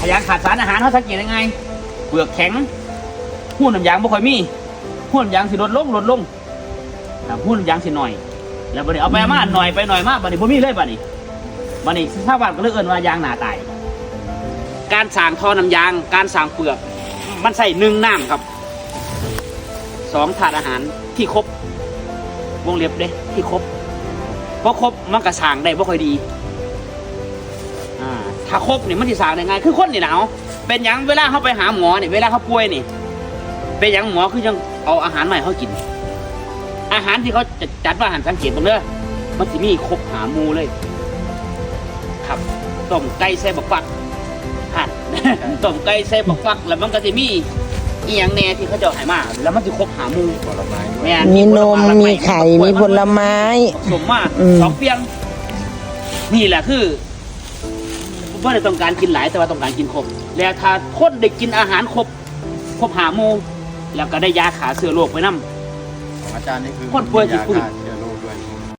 ยางขาดสารอาหารเขาสังเกตยังไงเปลือกแข็งหู้น้ำยางไม่ค่อยมีหู้น้ำยางสิลดลงหู้น้ำยางสิหน่อยแล้วบัดนี้เอาไปมาหน่อยไปหน่อยมาบัดนี้บ่มีเลยบัดนี้ชาวบ้านก็เลยเอิ้นว่ายางหนาตายการสร้างท่อน้ำยางการสร้างเปลือกมันใส่1น้ำครับ2ถาดอาหารที่ครบวงเล็บเด้ที่ครบเพราะครบมันก็สร้างได้บ่ค่อยดีถ้าครบนี่มันสิสร้างได้ไงคือคนนี่นะเอาเป็นหยังเวลาเขาไปหาหมอนี่เวลาเขาป่วยนี่เป็นหยังหมอคือยังเอาอาหารใหม่เขากินอาหารที่เขาจะจัดว่าอาหารสังเกตตรงเด้อมันสิมีครบหาหมูเลยครับต้มไก่ใส่บักฟักหั่น ต้มไก่ใส่บักฟักแล้วมันก็สิมีอีหยังแน่ที่เขาจะให้มาแล้วมันสิครบหาหมูผลไม้มีนมมีไข่มีผลไม้สมมา2เปียงนี่แหละคือว่าได้ต้องการกินหลายแต่ว่าต้องการกินครบแล้วถ้าคนได้กินอาหารครบหาหมูแล้วก็ได้ยาขาเชื้อโรคไปนำอาจารย์นี่คือคนป่วยจิตปืน